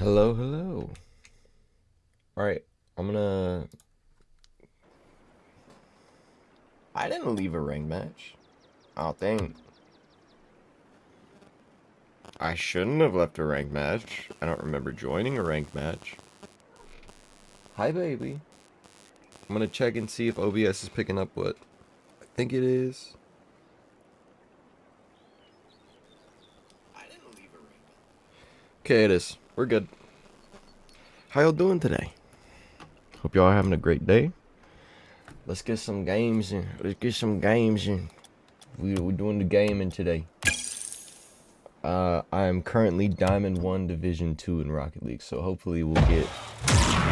Hello, hello. Alright, I'm gonna. I didn't leave a ring match. I don't think. I shouldn't have left a ranked match. I don't remember joining a ranked match. Hi, baby. I'm gonna check and see if OBS is picking up what I think it is. I didn't leave a ring match. Okay, it is. We're good. How y'all doing today? Hope y'all are having a great day. Let's get some games in. We're doing the gaming today. I am currently Diamond 1 Division 2 in Rocket League, so hopefully we'll get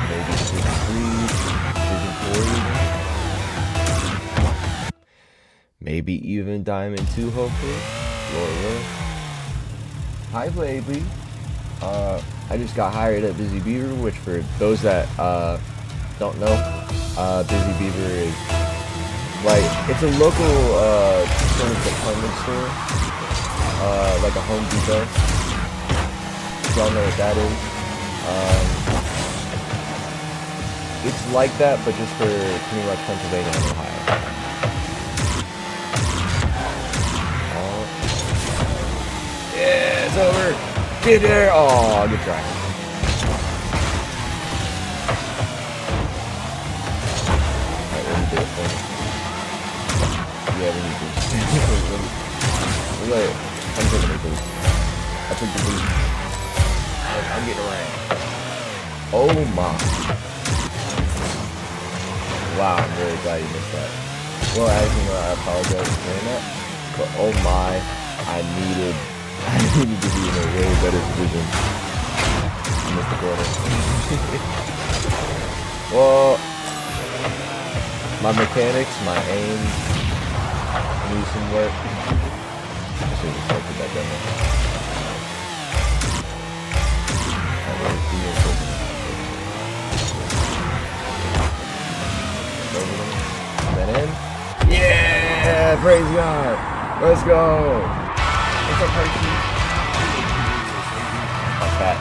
maybe Division 3, Division 4 even. Maybe even Diamond 2, hopefully. Lord willing. Hi, baby. I just got hired at Busy Beaver, which for those that don't know, Busy Beaver is like, it's a local sort of department store. Like a Home Depot. Y'all know what that is. It's like that, but just for pretty much Pennsylvania and Ohio. Yeah, it's over. Get there. Oh, good try. Alright, let me do it for me. Yeah, we need to. Look. I'm taking the boost. I took the boost. I'm getting around. Oh my. Wow, I'm really glad you missed that. Well, as you know, I apologize for saying that. But oh my, I needed to be in a way better position. I missed the corner. Well, my mechanics, my aim, need some work. I should have expected that demo. That in? Yeah! Praise God! Let's go! What's up, Hershey? My cat.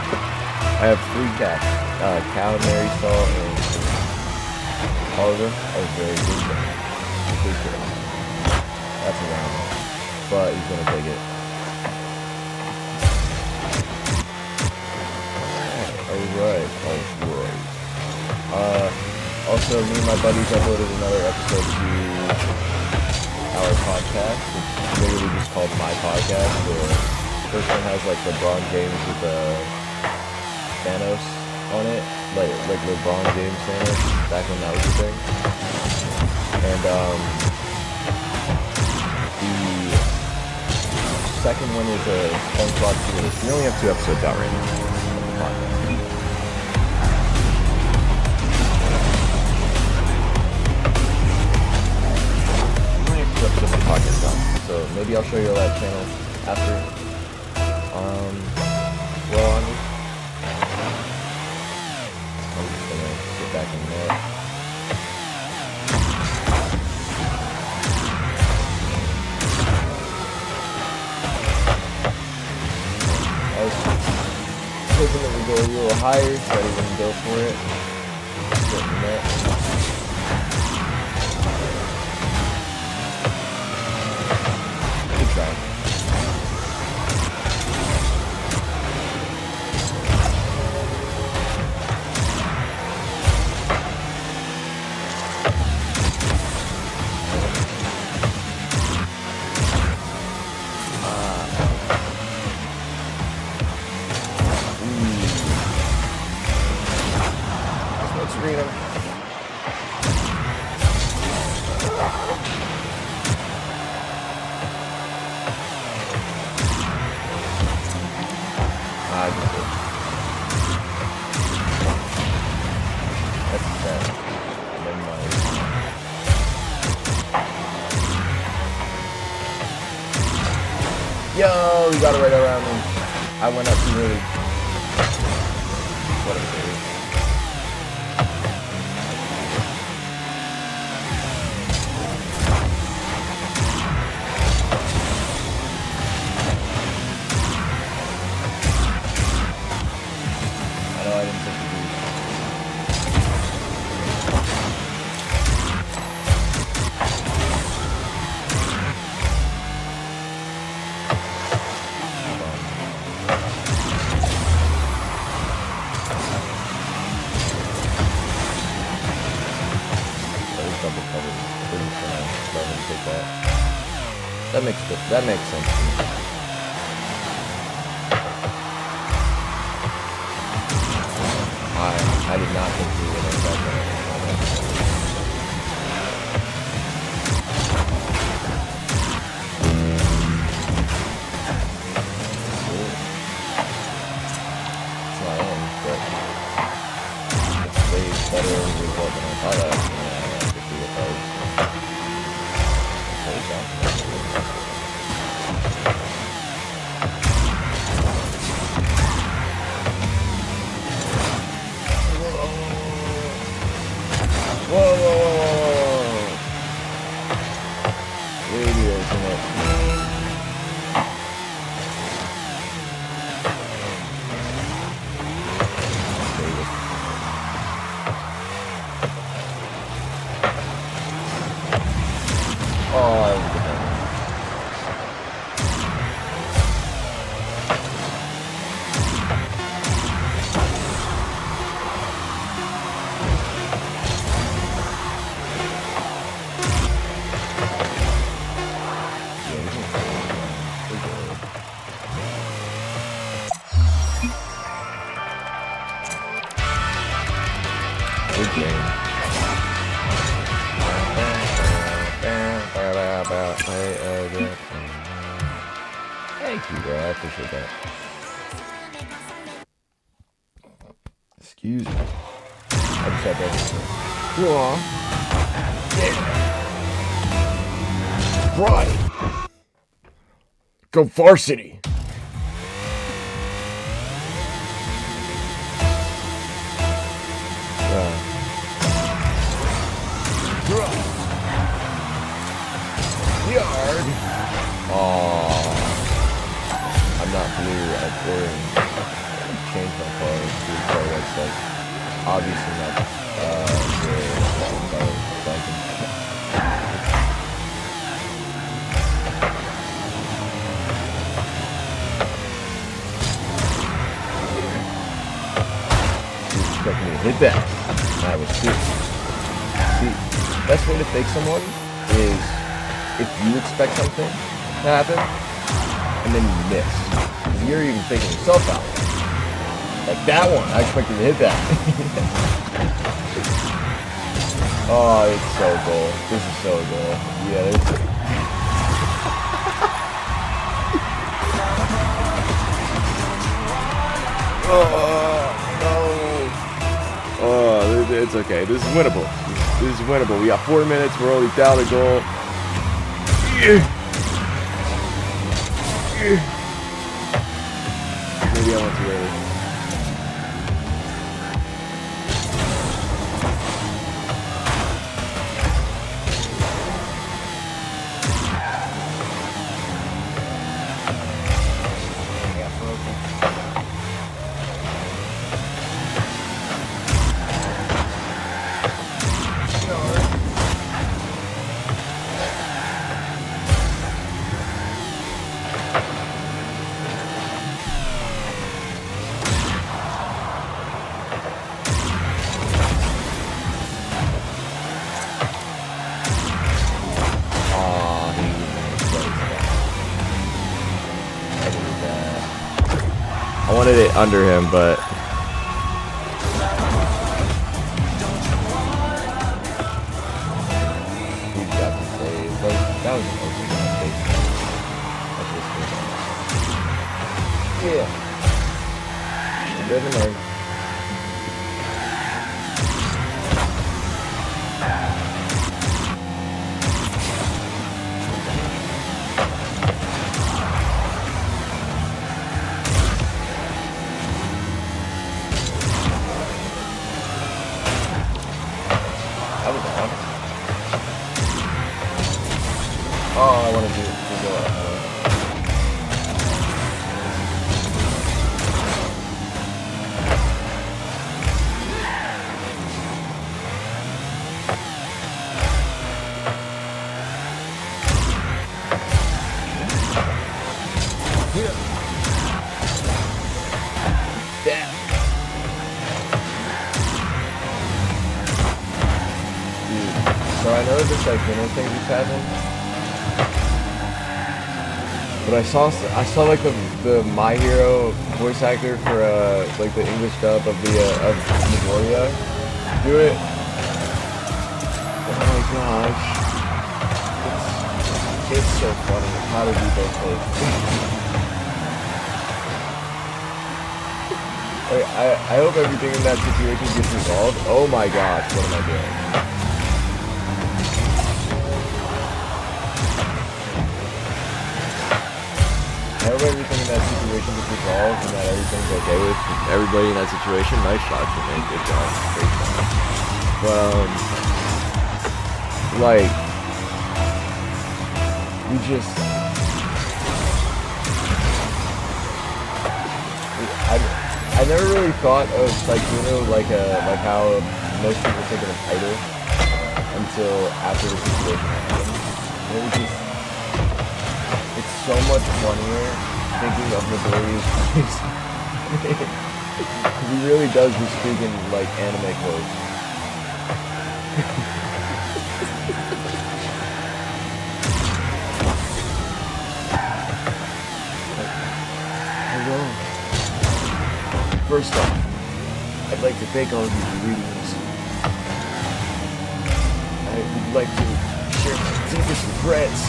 I have 3 cats. Cow, Mary, Saul, and all of them are very good. That's around. But he's gonna take it. Alright. Also, me and my buddies uploaded another episode to our podcast. It's literally just called My Podcast. The first one has like LeBron James with Thanos on it. Like LeBron James Thanos, back when that was a thing. And the second one is a SpongeBob series. We only have 2 episodes out right now. We only have 2 episodes of the podcast out. So maybe I'll show you all that channel after. Well, I'm just gonna get back in there. I was hoping that we go a little higher, so I didn't go for it. Getting that. Good try. Yo, we got it right around him. I went up too early. Whatever, baby. that makes sense. I did not think we would end up there. It's not in, but it's way better result than I thought I was going to do with those. Whoa, whoa, whoa, whoa. Really, isn't it? Oh, I was good. Good game. Thank you, bro. I appreciate that. Excuse me. I just had that. Yeah. Right. Go varsity. Yard. Oh, I'm not blue. I'm orange. I changed my color to color that's like obviously not the color. So I can you expect me to hit that? I was good. See, best way to fake someone is if you expect something to happen, and then you miss. You're even faking yourself out. Like that one, I expected to hit that. Oh, it's so cool. This is so cool. Yeah, oh, it's okay. This is winnable. This is winnable. We got 4 minutes. We're only down a goal. Maybe I went too early. I wanted it under him, but he got the save. That was an open save. Yeah. Live and learn. Oh, I want to do it. So I know this like little thing just happened. But I saw like the My Hero voice actor for like the English dub of the of Midoriya do it. Oh my gosh, it's so funny. How did we both play? I hope everything in that situation gets resolved. Oh my gosh, what am I doing? I hope everything in that situation gets resolved and that everything's okay with everybody in that situation. Nice shot for me. Good job. Great job. But, like, we just... I never really thought of Sykkuno like how most people think of a title until after the situation happened. It was just, it's so much funnier thinking of Midoriya's voice. He really does just speak in like anime quotes. Hello. First off, I'd like to thank all of you for reading this. I would like to share my deepest regrets.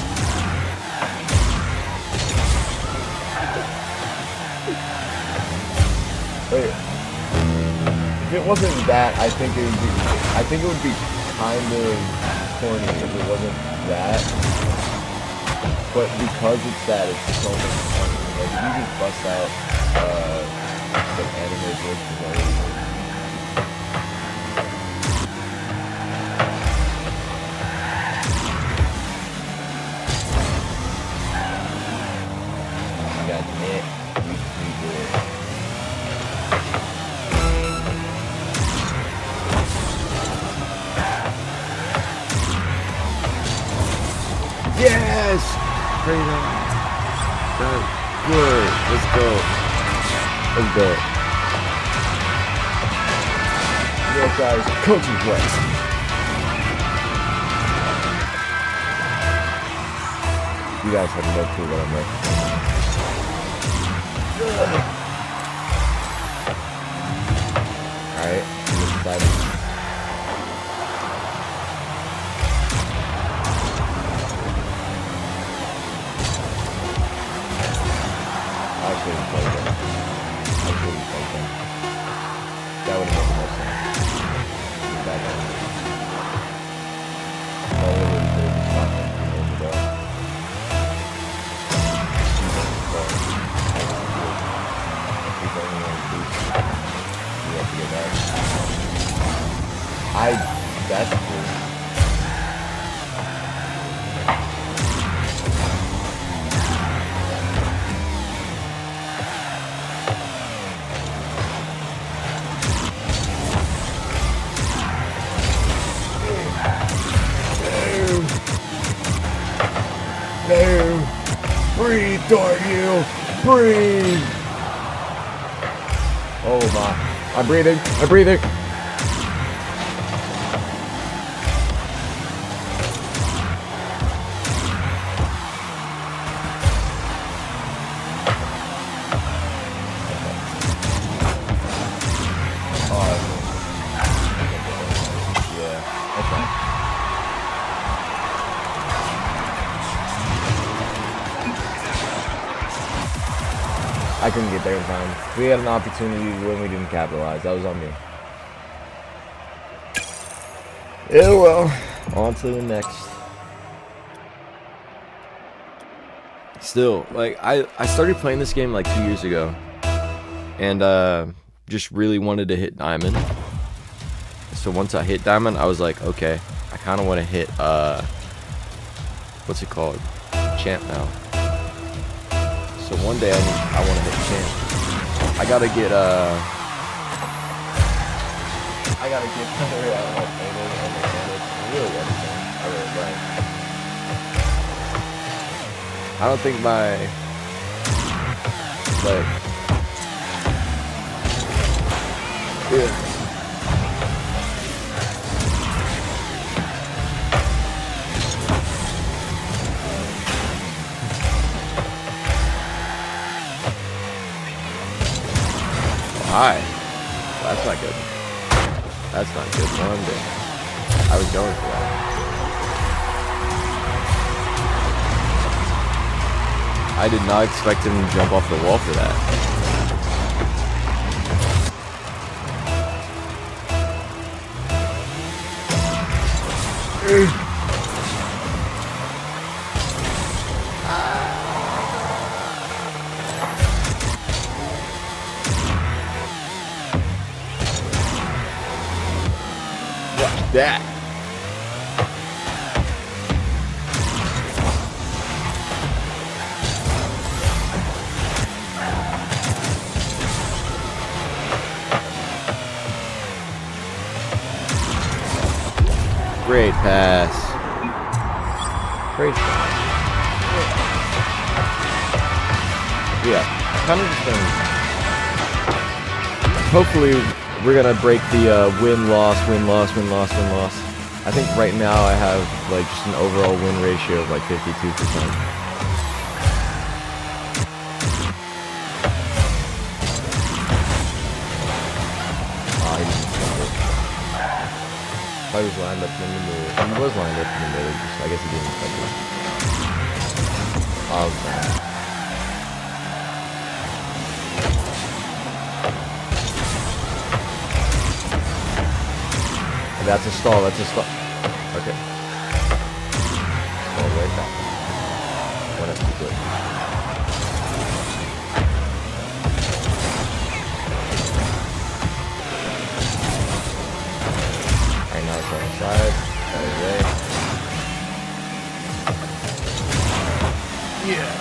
Wait, if it wasn't that, I think it would be kind of corny if it wasn't that. But because it's that, it's so much fun. Like, if you just bust out, the anime voice for no reason. God damn it. We do it. Yes! Freedom. Good. Let's go. Let's go. Yo guys, coaching play. You guys have no clue what I'm making. Alright, I'm excited. I shouldn't play them. That would have made more sense. Back on. All we really did was stop him from over there. He's only on boots. We have to get back. That's cool. No! Breathe, Doryu! Breathe! Oh my. I'm breathing. I'm breathing. I couldn't get there in time. We had an opportunity when we didn't capitalize. That was on me. Yeah, well, on to the next. Still, like, I started playing this game like 2 years ago. And just really wanted to hit Diamond. So once I hit Diamond, I was like, okay, I kind of want to hit, what's it called? Champ now. So one day I want to hit Champ. I gotta get better at understanding. Really understand. I really like. I don't think my yeah. high. Well, that's not good. That's not good one bit. I was going for that. I did not expect him to jump off the wall for that. Watch that. Great pass. Great pass. Yeah, kind of just been... Hopefully, we're gonna break the win-loss. I think right now I have like just an overall win ratio of like 52%. I was lined up in the middle. He was lined up in the middle, just, I guess he didn't expect it. Okay. That's a stall, Okay. Stall right back. One up to good. Right now it's on the side. That is right. Yeah.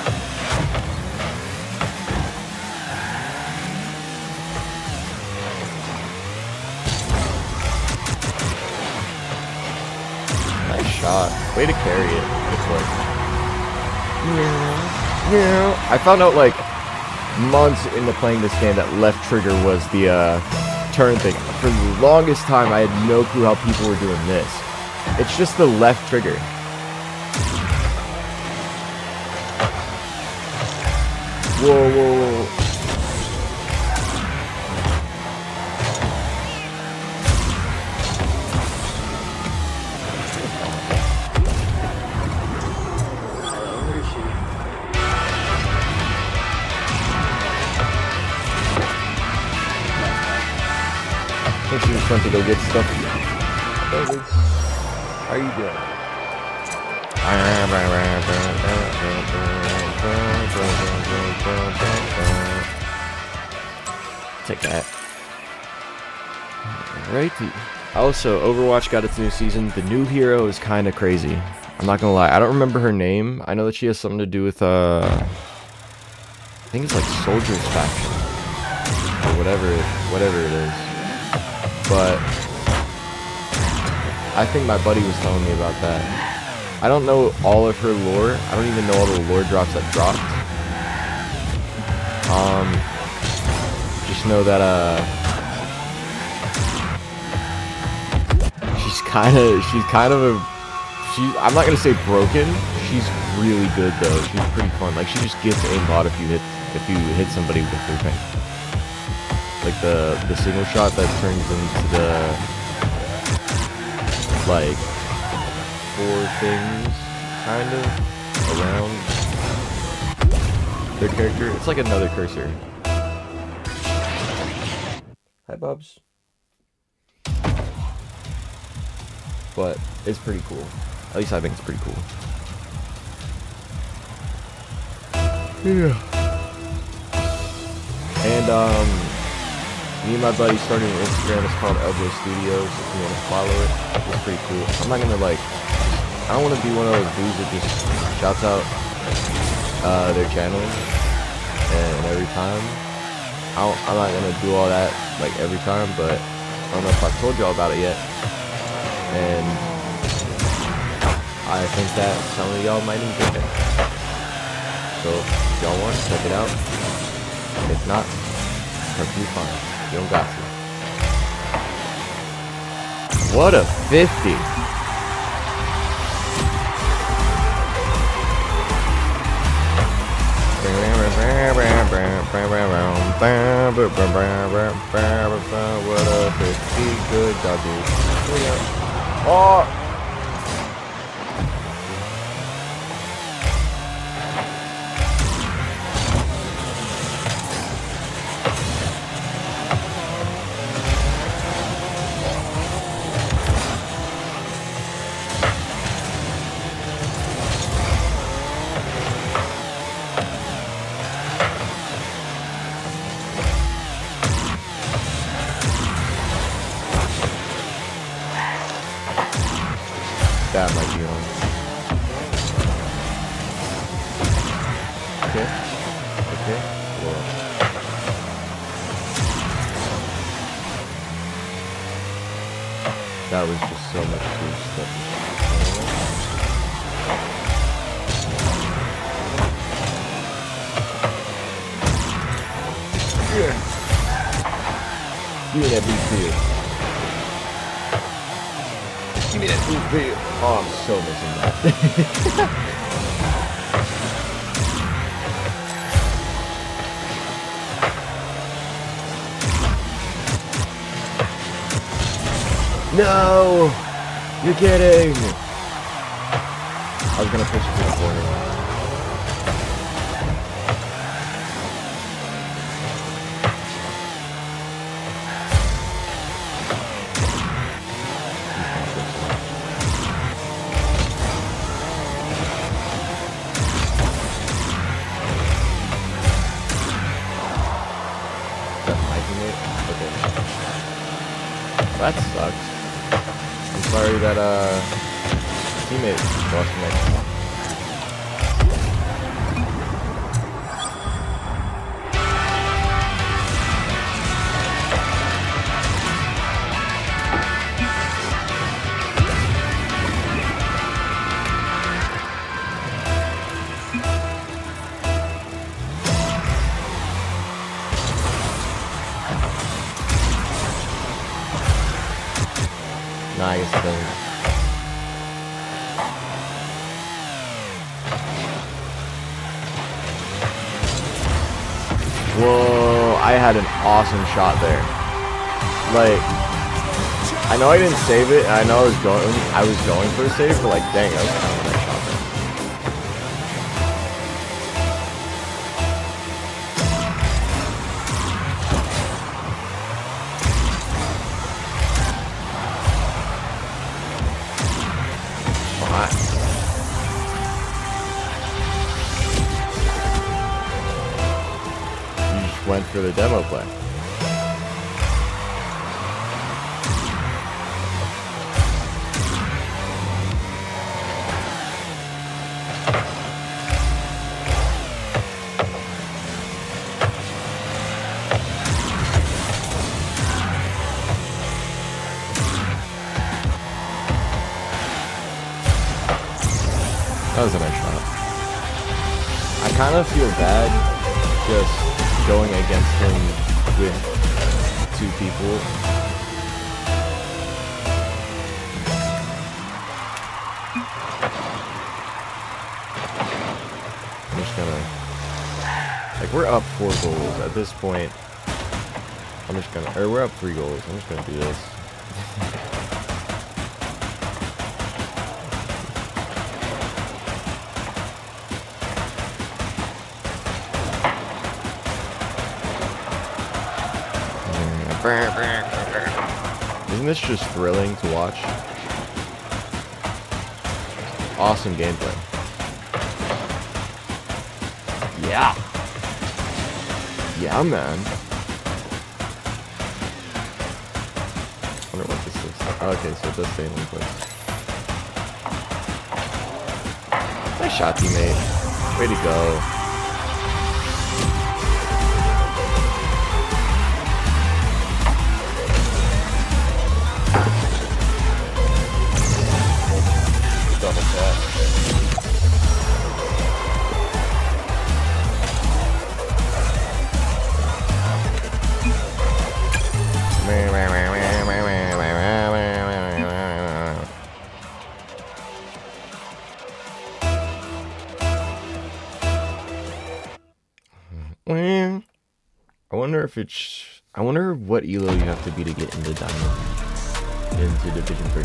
Nice shot. Way to carry it. Good work. Yeah. I found out like months into playing this game that left trigger was the turn thing. For the longest time, I had no clue how people were doing this. It's just the left trigger. Whoa, whoa, whoa. I think she just went to go get stuff. Baby, how are you doing? Take that. Alrighty. Also, Overwatch got its new season. The new hero is kind of crazy. I'm not gonna lie. I don't remember her name. I know that she has something to do with I think it's like Soldier's faction or whatever it is. But I think my buddy was telling me about that. I don't know all of her lore. I don't even know all the lore drops that dropped. Just know that I'm not gonna say broken. She's really good though. She's pretty fun. Like she just gets aimbot if you hit somebody with her thing. Like the signal shot that turns into the like 4 things kind of around their character. It's like another cursor. Hi, Bubs. But it's pretty cool. At least I think it's pretty cool. Yeah. And me and my buddy started an Instagram. It's called Elbow Studios. If you want to follow it, it's pretty cool. I'm not gonna like. I don't want to be one of those dudes that just shouts out their channel and every time. I'm not gonna do all that like every time, but I don't know if I've told y'all about it yet. And I think that some of y'all might enjoy it. So if y'all want, check it out. If not, perfectly fine. You don't got to. What a 50! What a pretty good doggy. Oh! That might be on. Okay. Okay. Well. That was just so much cool stuff. Yeah. Give me that BP. Give me that BP. Oh, I'm so missing that. No! You're kidding! I was gonna push it to the corner. That sucks. I'm sorry that teammate lost my. Nice thing. Whoa, I had an awesome shot there. Like, I know I didn't save it, and I know I was going for a save, but like, dang, that was kind of a nice shot there. Went for the demo play. That was a nice shot. I kind of feel bad just going against him with 2 people. I'm just gonna, like, we're up 4 goals at this point. I'm just gonna, or we're up 3 goals. I'm just gonna do this. Isn't this just thrilling to watch? Awesome gameplay. Yeah. Yeah, man. I wonder what this is. Okay, so it does stay in one place. Nice shot, teammate. Way to go. I wonder if it's... I wonder what elo you have to be to get into Diamond, into Division 3.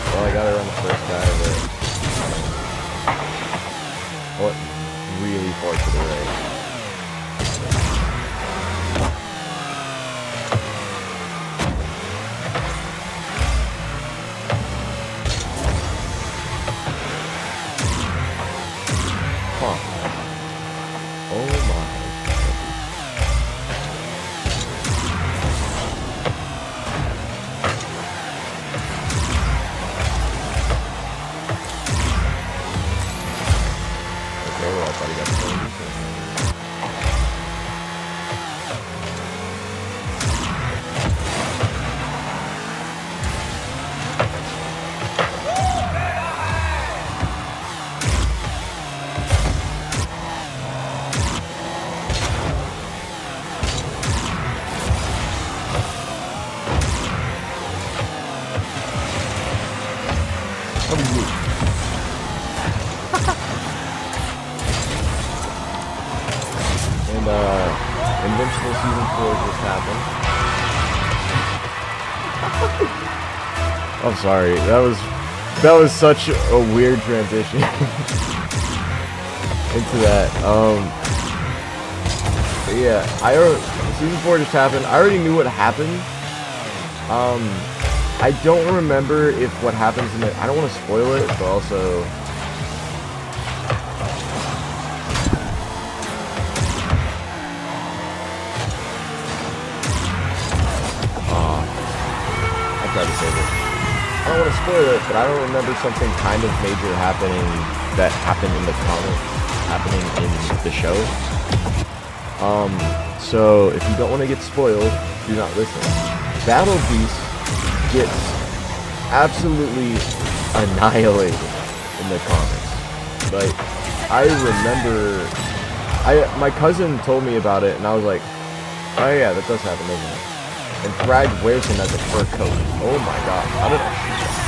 Well, I got it on the first guy, but what really far to the right. Huh. Oh my. And Invincible Season 4 just happened. I'm sorry, that was such a weird transition into that. But yeah, Season 4 just happened. I already knew what happened. I don't remember if what happens in it, I don't want to spoil it, but also I tried to save it. I don't want to spoil it, but I don't remember something kind of major happening that happened in the comics happening in the show. So if you don't want to get spoiled, do not listen. Battle Beast gets absolutely annihilated in the comics. Like, I remember, my cousin told me about it, and I was like, oh yeah, that does happen, doesn't it? And Thrag wears him as a fur coat. Oh my god, how did I shoot that?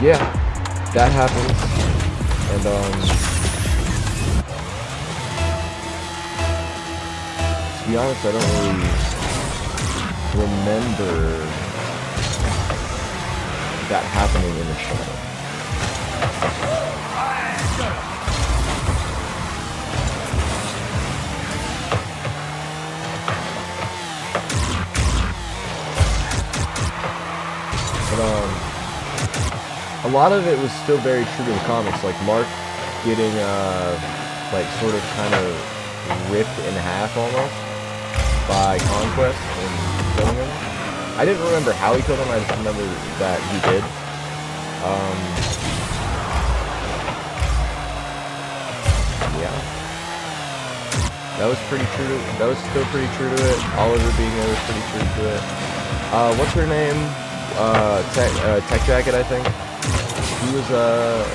Yeah, that happens. And to be honest, I don't really remember that happening in the show. But a lot of it was still very true to the comics, like Mark getting like sort of kind of ripped in half almost by Conquest and killing him. I didn't remember how he killed him, I just remember that he did. Yeah. That was pretty true. That was still pretty true to it. Oliver being there was pretty true to it. What's her name? Tech Jacket, I think. He was a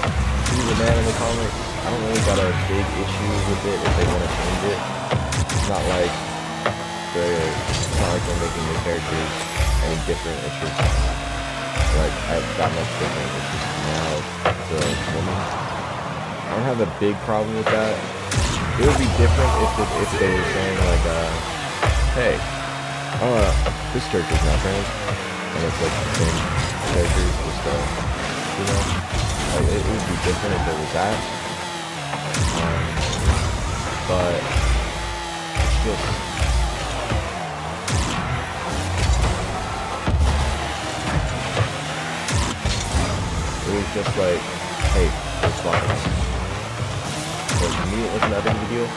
man in the comics. I don't really got a big issue with it if they want to change it. It's not like they're making the characters any different. It's just like I've got much different. It's just now the woman. I don't have a big problem with that. It would be different if they were saying like, hey, this character's not trans, and it's like the same characters, just you know, like it would be different if it was that. But it's just it was just like, hey, it's fine. So to me, it wasn't that big of a deal.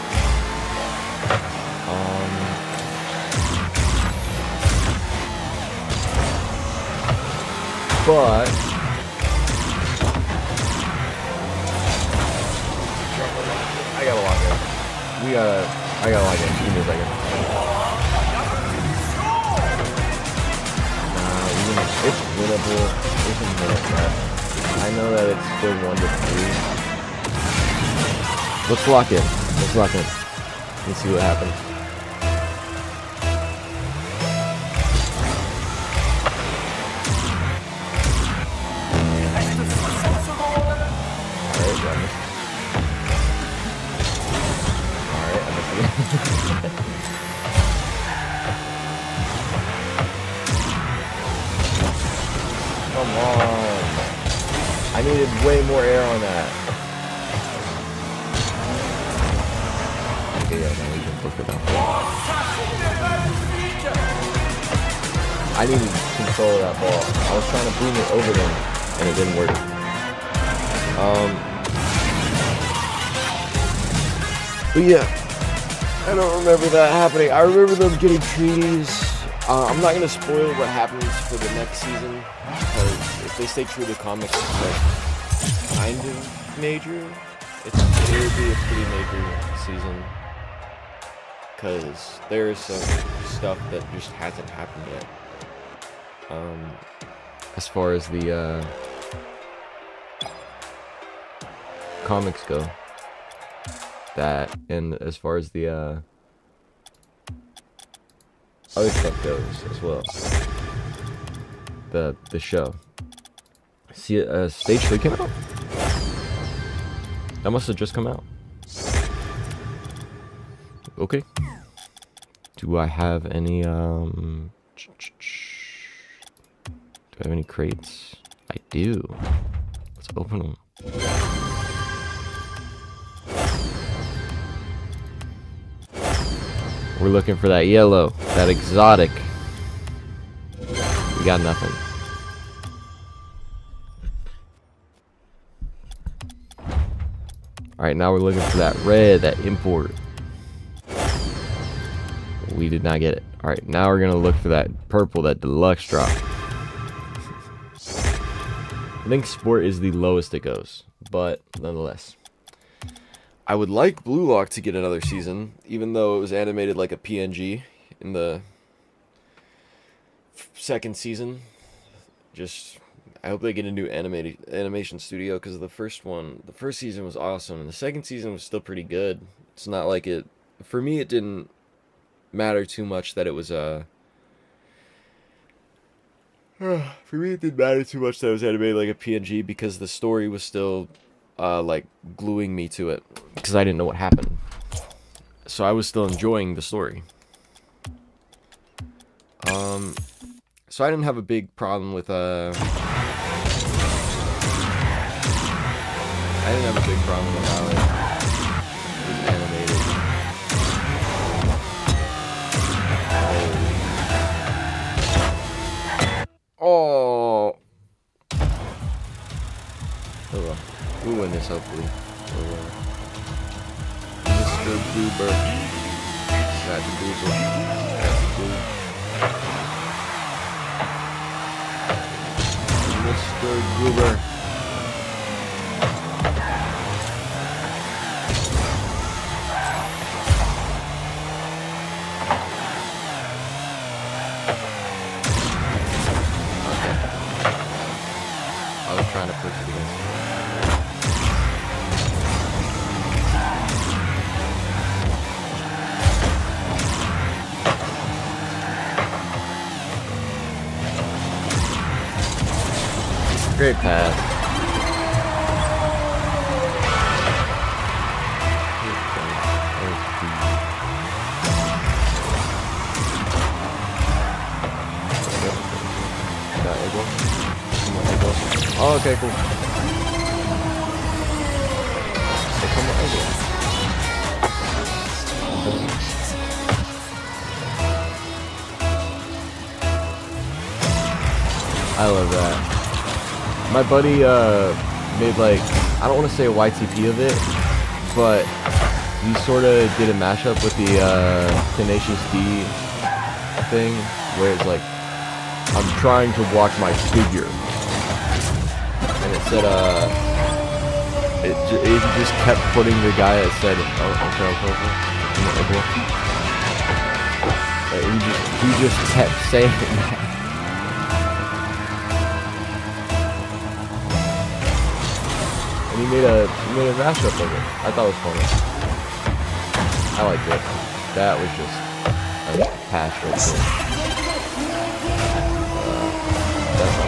But I got a lot there. We gotta. I gotta like it. Give me a second. Nah, even if it's winnable. There's a minute left. I know that it's still 1-3. Let's lock in. Let's lock in. Let's see what happens. Come on. I needed way more air on that. Okay, yeah, now we can look for that ball. I needed control of that ball. I was trying to boom it over them, and it didn't work. But yeah, I don't remember that happening. I remember them getting treaties. I'm not gonna spoil what happens for the next season, because if they stay true to the comics, it's like kind of major. It would be a pretty major season, because there's some stuff that just hasn't happened yet. As far as the comics go, that, and as far as the other stuff goes as well. The show. See, Stage 3 came out? That must have just come out. Okay. Do I have any, do I have any crates? I do. Let's open them. We're looking for that yellow, that exotic. We got nothing. Alright, now we're looking for that red, that import. We did not get it. Alright, now we're gonna look for that purple, that deluxe drop. I think sport is the lowest it goes, but nonetheless. I would like Blue Lock to get another season, even though it was animated like a PNG in the second season. Just, I hope they get a new animation studio, because the first season was awesome, and the second season was still pretty good. It's not like it, for me it didn't matter too much that it was, for me it didn't matter too much that it was animated like a PNG, because the story was still like gluing me to it, because I didn't know what happened, so I was still enjoying the story. So I didn't have a big problem with I didn't have a big problem with how it was animated. Oh, well. We'll win this, hopefully. Mr. Goober. Got the Goober. Got the Goober. Mr. Goober. Okay. I was trying to push it against you. Great pass. Oh, okay, cool. I love that. My buddy made, like, I don't want to say a YTP of it, but he sort of did a mashup with the Tenacious D thing, where it's like, I'm trying to watch my figure, and it He just kept putting the guy that said, "Oh, okay." He just kept saying that. And he made a mashup of it. I thought it was funny. I liked it. That was just a passion. That's all.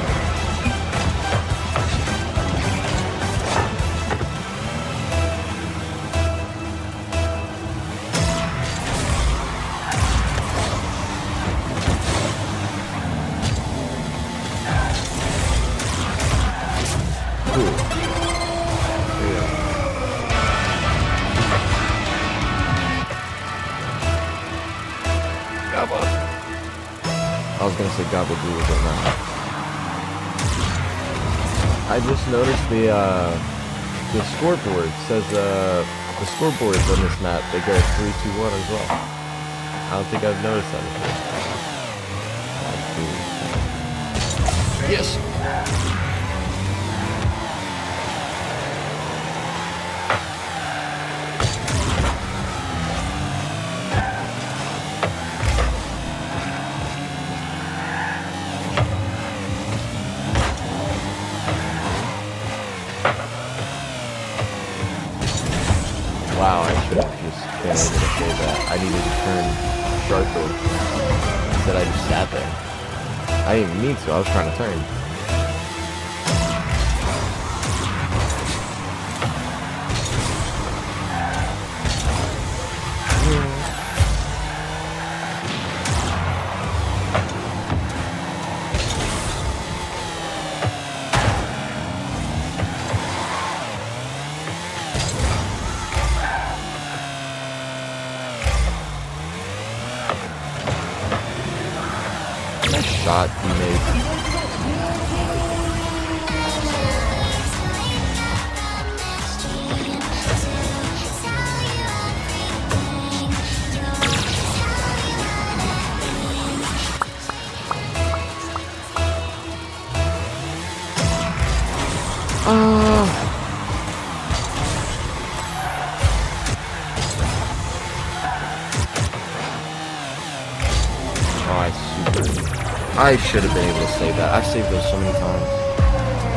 I was gonna say Gabagool, but not. I just noticed the scoreboard says the scoreboards on this map, they go 3-2-1 as well. I don't think I've noticed that before. Yes. Wow, I should have just been able to say that. I needed to turn sharper. Instead, I just sat there. I didn't even need to. I was trying to turn. Shot he made. I should have been able to save that. I've saved those so many times.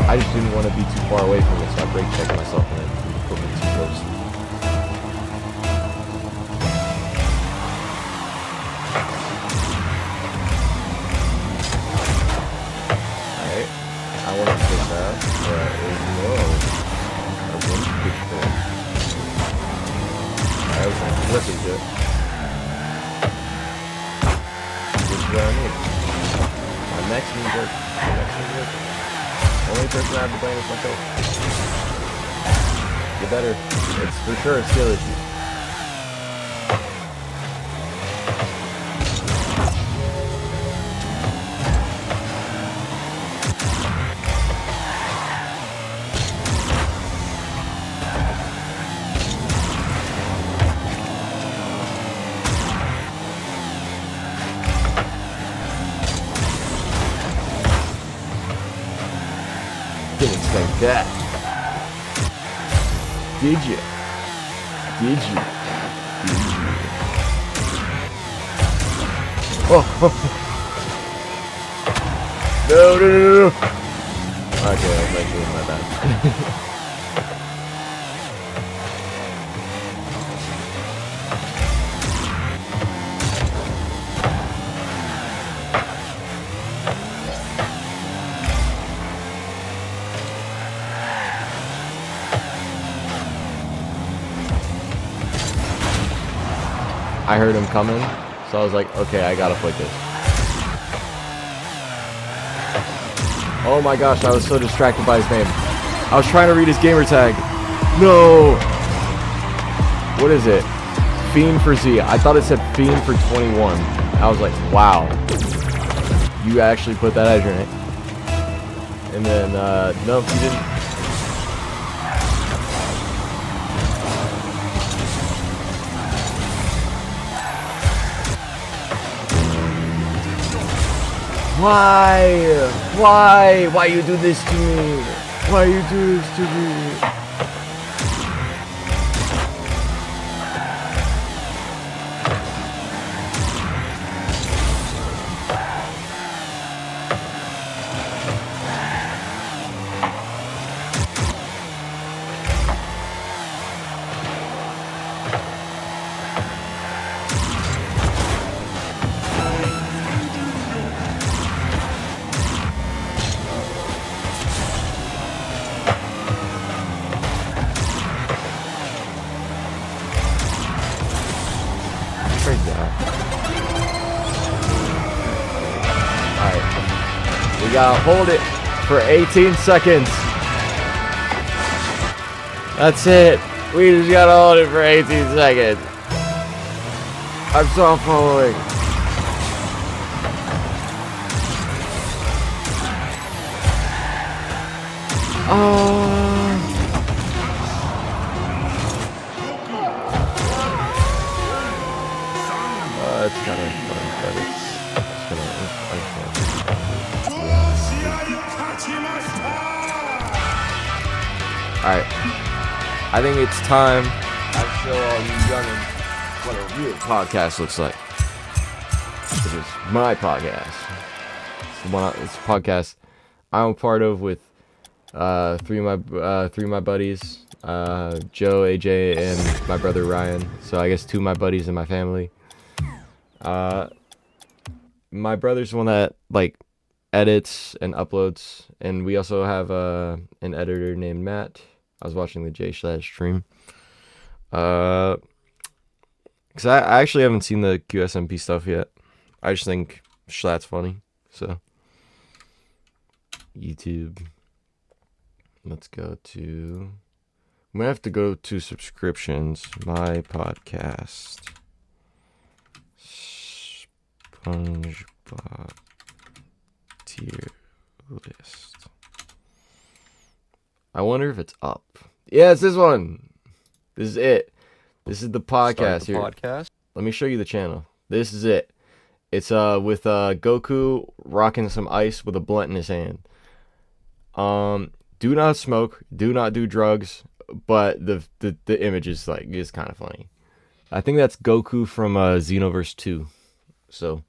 I just didn't want to be too far away from it, so I brake checked myself and then put me too close. Alright. I want to take that, but whoa. That was a big thing. Alright, we're going to flip it good. This is what I need. Next one good. Only person I have to blame is myself. Get better. It's for sure a skill issue. Didn't expect that. Did you? Did you? Did you? Oh! No! Okay, that's actually my bad. I heard him coming, so I was like, okay, I gotta flick this. Oh my gosh, I was so distracted by his name. I was trying to read his gamer tag. No! What is it? Fiend for Z. I thought it said Fiend for 21. I was like, wow. You actually put that as your name. And then, no, you didn't. Why? Why? Why you do this to me? Why you do this to me? We gotta hold it for 18 seconds. That's it. We just gotta hold it for 18 seconds. I'm so following. It's kind of fun, but it's kind of Alright. I think it's time I show all you youngins what a real podcast looks like. This is my podcast. It's a podcast I'm a part of with three of my buddies, Joe, AJ, and my brother Ryan. So I guess two of my buddies in my family. My brother's the one that like edits and uploads, and we also have an editor named Matt. I was watching the J/Schlatt stream. Because I actually haven't seen the QSMP stuff yet. I just think Schlatt's funny. So YouTube. Let's go to. I'm gonna have to go to subscriptions. My podcast. SpongeBob tier list. I wonder if it's up. Yeah, it's this one. This is it. This is the podcast here. Podcast. Let me show you the channel. This is it. It's with Goku rocking some ice with a blunt in his hand. Do not smoke. Do not do drugs. But the image is kind of funny. I think that's Goku from Xenoverse 2. So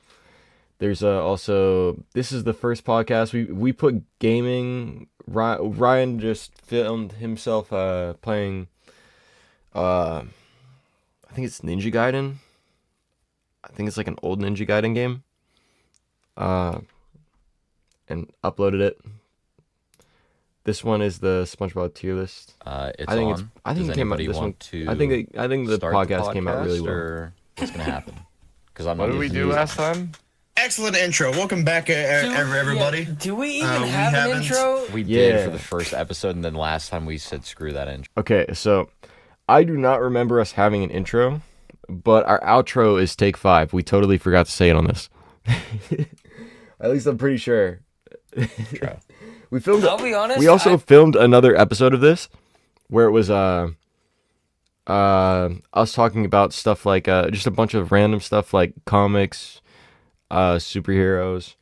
there's also, this is the first podcast we put gaming. Ryan just filmed himself playing. I think it's Ninja Gaiden. I think it's like an old Ninja Gaiden game. And uploaded it. This one is the SpongeBob tier list. I think it came out this one. I think the podcast came out really well. Or what's gonna happen? Because I'm What did we do last time? Excellent intro. Welcome back, everybody. Yeah. Do we even have an intro? We did for the first episode, and then last time we said screw that intro. Okay, so I do not remember us having an intro, but our outro is take 5. We totally forgot to say it on this. At least I'm pretty sure. We filmed. I'll be honest. We also filmed another episode of this, where it was us talking about stuff like just a bunch of random stuff like comics, superheroes,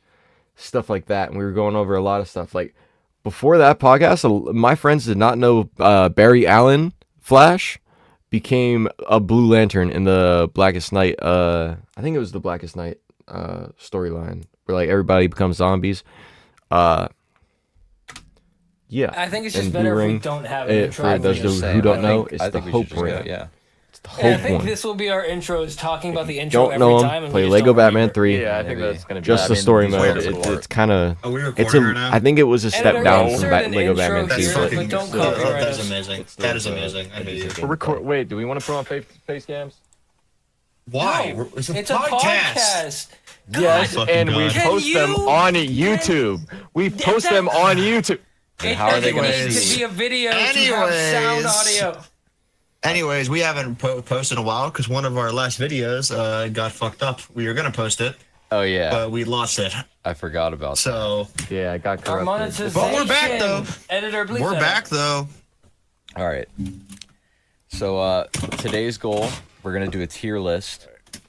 stuff like that, and we were going over a lot of stuff. Like before that podcast, my friends did not know Barry Allen Flash became a Blue Lantern in the Blackest Night. I think it was the Blackest Night storyline where like everybody becomes zombies. Yeah, I think it's just and better Blue if we Ring, don't have an intro. for those who don't know, it's the Hope Ring. Ring. Yeah. It's the And I Hope think one. this will be our intro, is talking about the intro Don't every know time. him. And Play we just Lego don't Batman remember. 3. Yeah, I think Maybe. that's gonna be. Just the story mode. It's kind of. Are we It's recording right now? I think it was a step Editor, down insert from an Lego intro Batman 2. That's here, fucking. but don't that copyright is us. amazing. That is amazing. I hate you. Wait, do we want to put on face cams? Why? No, It's a it's a podcast. podcast. Yes, fucking and we God. post them you- on YouTube. We post them on YouTube. It how are they doesn't gonna need see? to be a video to have sound Anyways. audio. Anyways, we haven't posted in a while because one of our last videos got fucked up. We were gonna post it, Oh yeah, but we lost it. I forgot about that. So Yeah, I got Our corrupted. monetization. But we're back, though. Editor, please. we're edit. back though. All right. So today's goal, we're gonna do a tier list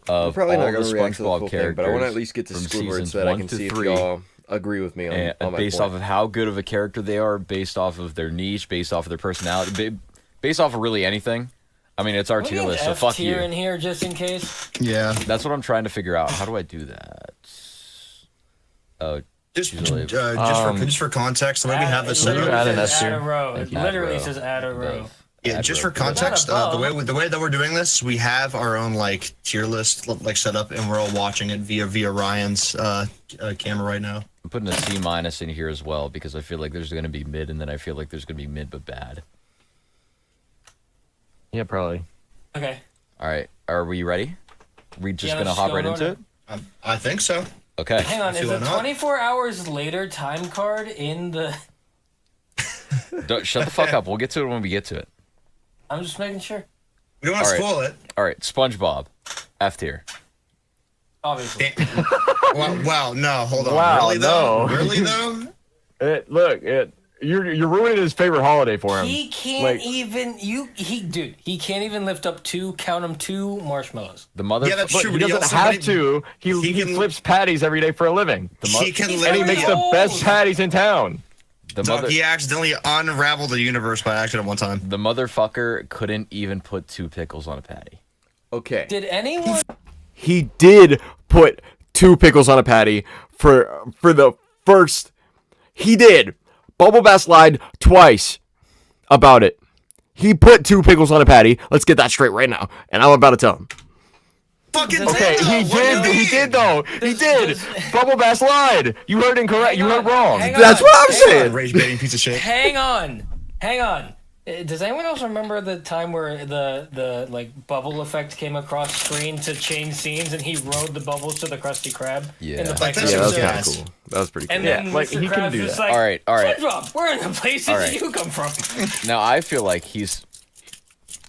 of all the SpongeBob characters. but I want to at least get to from Squidward seasons so that I 1 can to see 3. if y'all agree with me on, And my based point. off of how good of a character they are, based off of their niche, based off of their personality, based off of really anything. I mean, it's our Can we tier get list, so F fuck tier you. in here just in case. Yeah. That's what I'm trying to figure out. How do I do that? Oh, Just Usually. just for context, the way we have this It set literally up. add an says S add tier? a row. It Thank you. literally Add row. says add a row. Above. Yeah, Add just row. for context, Not the above. way that we're doing this, we have our own like tier list like set up, and we're all watching it via Ryan's camera right now. I'm putting a C- in here as well because I feel like there's going to be mid, and then I feel like there's going to be mid but bad. Yeah, probably. Okay. All right, are we ready? We just Yeah, gonna let's hop go right in into order. it. I think so. Okay. Hang on, is Feeling the up? 24 hours later time card in the... Shut the fuck up. We'll get to it when we get to it. I'm just making sure. We don't want to All right. spoil it. All right, SpongeBob, F tier. Obviously. Wow, no, hold on. Wow, really though? no. Really though? You're ruining his favorite holiday for him. He can't Like- even... he can't even lift up count them two marshmallows. The mother. Yeah, that's Look, true. he but doesn't also- have to. He can- flips patties every day for a living. He can He's And he very makes the old. best patties in town. The Dog, mother. he accidentally unraveled the universe by accident one time. The motherfucker couldn't even put 2 pickles on a patty. Okay. Did anyone... He did put 2 pickles on a patty for the first. He did. Bubble Bass lied twice about it. He put 2 pickles on a patty. Let's get that straight right now. And I'm about to tell him. Fucking Okay, did, he though. What do you did. He mean? did though. He did. Bubble Bass lied. You heard incorrect. You heard wrong. Hang That's on, what I'm hang saying. on. Rage baiting piece of shit. Hang on. Does anyone else remember the time where the like bubble effect came across screen to change scenes and he rode the bubbles to the Krusty Krab? Yeah. In the Like, background? Yeah, that was kind Yes. of cool. That was pretty cool. And Yeah, then like, Mr. he can Krabs do was that. like, All right. SpongeBob, where in the place All did right. you come from? Now I feel like he's.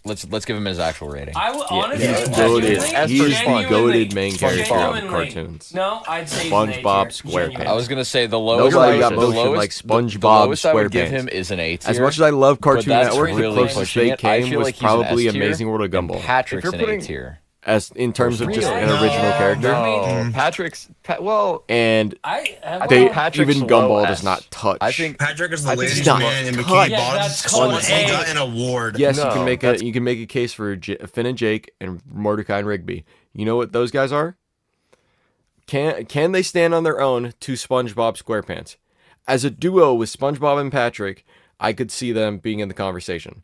Let's give him his actual rating. I will honestly, He's genuinely, goated. He's genuinely- goated main character of the genuinely- cartoons. No, I'd say he's an A SpongeBob tier, SquarePants. genuinely. I was gonna say the lowest. Nobody got the motion lowest, like the SpongeBob lowest I would give SquarePants. him is an A tier. As much as I love Cartoon that's Network, the really closest pushing they it. I came feel was like he's an probably S tier, Amazing World of and Gumball. Patrick's If an you're A putting- tier. As in terms of just Really? an original No. character. No, well, And I they Patrick's even low Gumball S. does not touch. I think Patrick is the I think ladies' he's not man in touched. Bikini Yeah, Bottom. that's called He A. got an award. Yes, you No, can make that's- a case for Finn and Jake and Mordecai and Rigby. You know what those guys are? Can they stand on their own to SpongeBob SquarePants? As a duo with SpongeBob and Patrick, I could see them being in the conversation.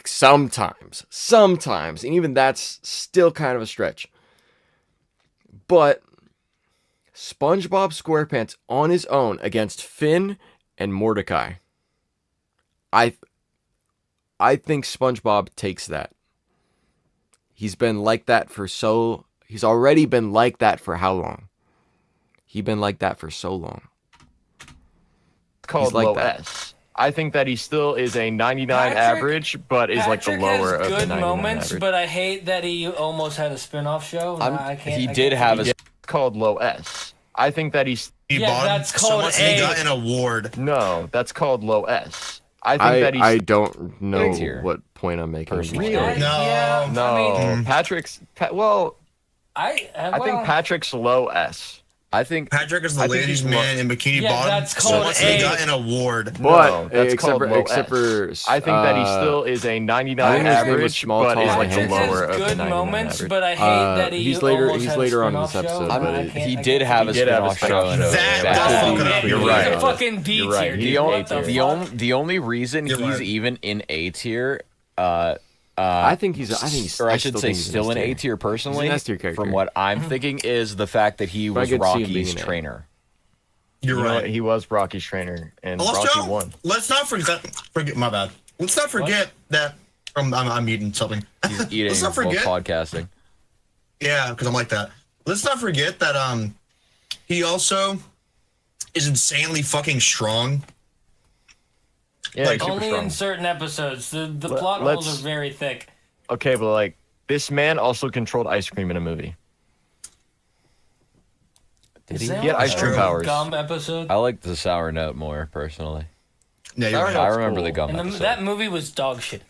Sometimes, and even that's still kind of a stretch. But SpongeBob SquarePants on his own against Finn and Mordecai, I think SpongeBob takes that. He's already been like that for how long? He's been like that for so long. called like low that. S. I think that he still is a 99 Patrick- average, but is like the Patrick lower has of the good 99 moments, average. but I hate that he almost had a spin-off show. I can't. He I did can't have forget- a. It's called low S. I think that he's Yeah, Bottom that's so called much that he A. got an award. no, that's called low S. I think that he's I don't know tier. what point I'm making. Personally. Really? No. Yeah, no I mean, well, I I think Patrick's low S. I think Patrick is the I think ladies' he's man in Bikini Yeah, Bottom. that's So called much that he A. got an award. But No, that's except called for low except S. for I think that he still is a 99 I think his name was average, Small, but Tall, is and like the Patrick Handsome. lower has of the good 99 moments, average. but I hate that he he's later- almost he's had a later on in spin-off this episode, show. but I can't- he I did can't have a forget. spin-off show. in That- back that's in fucking the- up. You're He's right. a fucking B You're right. tier. He's dude. The an What A the tier. fuck? the only reason You're he's right. even in A tier, I think he's or I should still say think he's still an S A tier personally. He's an S tier character. From what I'm thinking is the fact that he But I was could see him being Rocky's an A. trainer. You're You know what? right. He was Rocky's trainer, and Rocky Also, won. let's not forget. My bad. Let's not forget that. I'm eating something. He's eating Let's not while forget. podcasting. Yeah, because I'm like that. Let's not forget that he also is insanely fucking strong. Yeah, Like, he's super Only strong. in certain episodes. The Let- plot holes let's- are very thick. Okay, but like this man also controlled ice cream in a movie. Did Is he? there He had like ice cream a powers. Gum episode. I like the sour note more personally. Yeah, you're Sour right. Note- I That's remember cool. the gum And episode. that movie was dog shit.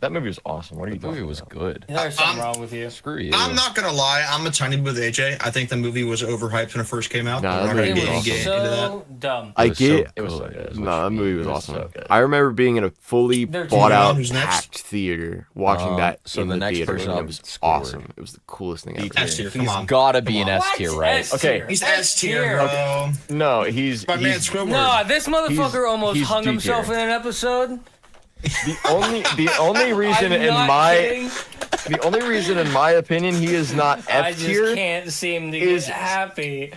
That movie was awesome. What are you The movie talking was about? good. There's something wrong with you. Screw you. I'm not gonna lie. I'm a tiny bit with AJ. I think the movie was overhyped when it first came out. Nah, We're that not movie gonna was get awesome. into that. So dumb. I It was so get. It was so good. good. No, that movie was It was awesome. so good. I remember being in a fully They're bought too out, young. Who's next? packed theater, watching that so in the the next theater. person and up it was is Squidward. awesome. It was the coolest thing ever. S tier. Come He's on. gotta be an S What? tier, right? S Okay. tier. He's S tier, S bro. No, he's My man he's- Squidward. No, this motherfucker almost he's hung D himself tier. in an episode. the only reason I'm in not my kidding. the only reason in my opinion he is not I F just tier. can't seem to is- get happy.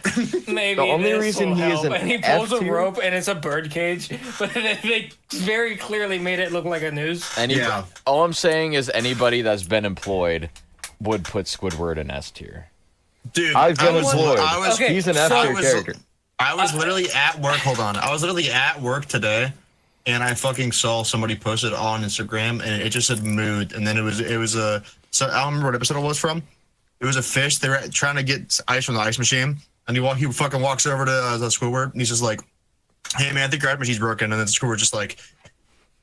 Maybe The only this reason will he is help. an And he pulls F a tier- rope and it's a bird cage, but they very clearly made it look like a noose. Yeah. All I'm saying is anybody that's been employed would put Squidward in S tier. Dude, I've been was, employed. Okay, He's an so- F tier I was- character. I was literally at work. Hold on. I was literally at work today, and I fucking saw somebody posted on Instagram, and it just said mood, and then it was a. So I don't remember what episode it was from. It was a fish. They were trying to get ice from the ice machine, and he fucking walks over to the Squidward, and he's just like, "Hey man, I think your ice machine's broken." And then Squidward's just like,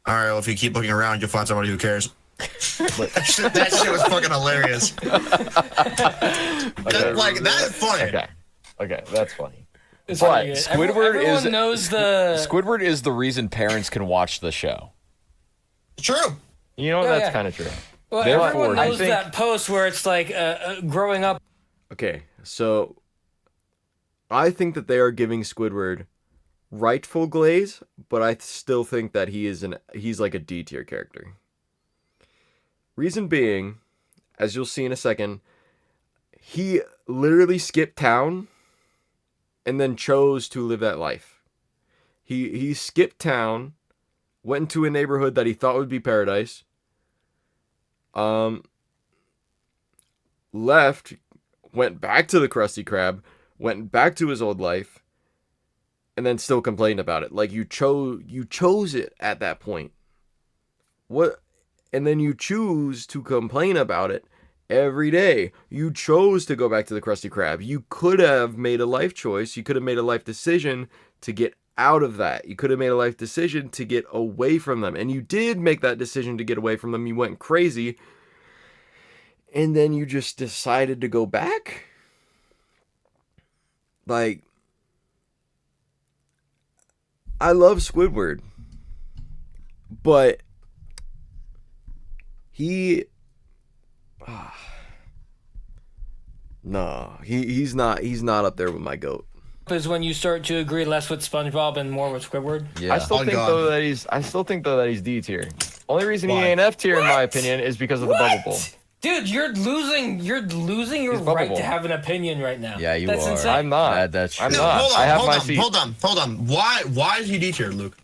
"All right, well if you keep looking around, you'll find somebody who cares." that shit was fucking hilarious. That's funny. Okay, that's funny. It's But pretty good. Squidward Everyone is- knows the. Squidward is the reason parents can watch the show. True. You know, Yeah, that's yeah. kind of true. Well, Therefore, everyone I knows think- that post where it's like growing up. Okay, so I think that they are giving Squidward rightful glaze, but I still think that he's like a D tier character. Reason being, as you'll see in a second, he literally skipped town and then chose to live that life. He skipped town, went into a neighborhood that he thought would be paradise. Left, went back to the Krusty Krab, went back to his old life, and then still complained about it. Like you chose it at that point. What? And then you choose to complain about it every day. You chose to go back to the Krusty Krab. You could have made a life choice. You could have made a life decision to get out of that. You could have made a life decision to get away from them. And you did make that decision to get away from them. You went crazy. And then you just decided to go back? Like, I love Squidward. But he no, he's not up there with my goat. Is when you start to agree less with SpongeBob and more with Squidward. Yeah. I still Oh, think God. though that he's D tier. Only reason Why? he ain't F tier in my What? opinion is because of the bubble bowl. Dude, you're losing your He's right bubbable. to have an opinion right now. Yeah, you That's are. insane. I'm not. That's I'm true. No, not. hold on, I have hold my on, seat. hold on. Why is he D tier, Luke?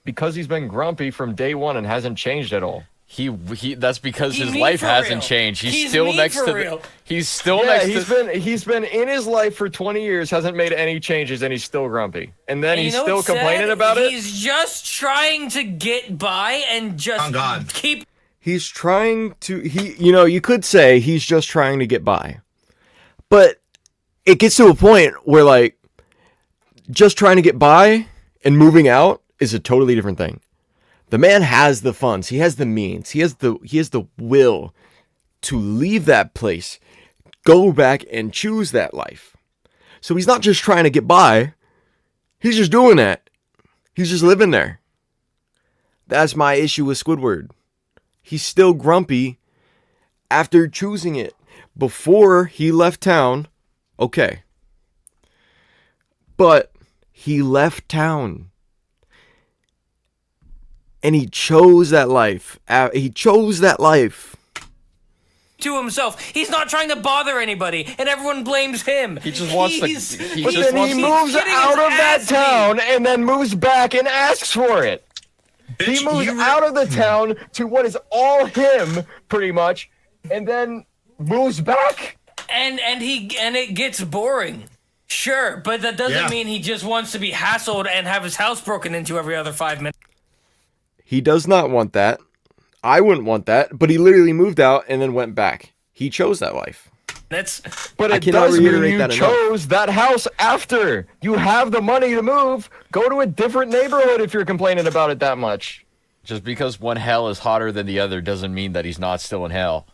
Because he's been grumpy from day one and hasn't changed at all. He that's because He's his mean life for hasn't real. changed. He's He's still mean next for to real. the, he's still Yeah, next to he's been in his life for 20 years, hasn't made any changes, and he's still grumpy. And then And he's you know still what's complaining sad? about it. He's just trying to get by and just Oh, God. keep. He's trying to you could say he's just trying to get by. But it gets to a point where like just trying to get by and moving out is a totally different thing. The man has the funds, he has the means, he has the will to leave that place, go back and choose that life. So he's not just trying to get by, he's just doing that. He's just living there. That's my issue with Squidward. He's still grumpy after choosing it. Before he left town, okay. But he left town. And he chose that life. He chose that life. To himself, he's not trying to bother anybody, and everyone blames him. He just wants to- He's- he But just then wants he to- moves getting out his of that ass beat. town and then moves back and asks for it. He Bitch, moves you- out of the town to what is all him, pretty much, and then moves back. and it gets boring. Sure, but that doesn't Yeah. mean he just wants to be hassled and have his house broken into every other 5 minutes. He does not want that. I wouldn't want that. But he literally moved out and then went back. He chose that life. But I it cannot does mean reiterate you that enough. chose that house after. You have the money to move. Go to a different neighborhood if you're complaining about it that much. just because one hell is hotter than the other doesn't mean that he's not still in hell.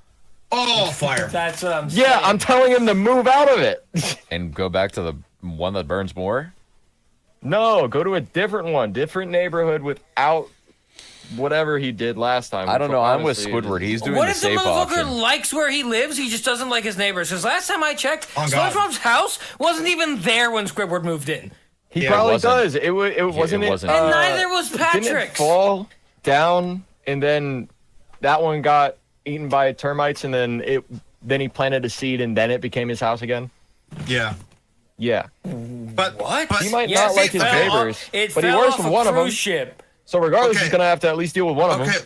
Oh, fire. That's what I'm saying. Yeah, I'm telling him to move out of it. And go back to the one that burns more. No, go to a different one, different neighborhood without whatever he did last time. I don't know. I'm with Honestly, Squidward. He's doing What the if the safe motherfucker option. likes where he lives? He just doesn't like his neighbors. Because last time I checked, Oh, God. SpongeBob's house wasn't even there when Squidward moved in. He Yeah, it probably wasn't. does. It wasn't. it wasn't. And neither was Didn't it Patrick's. fall down and then that one got eaten by termites and then he planted a seed and then it became his house again? Yeah. Yeah. But What? But He might Yes, not like it his fell off- neighbors, It but he fell works off with a one of them. cruise ship. So regardless, Okay. he's gonna have to at least deal with one of them. okay.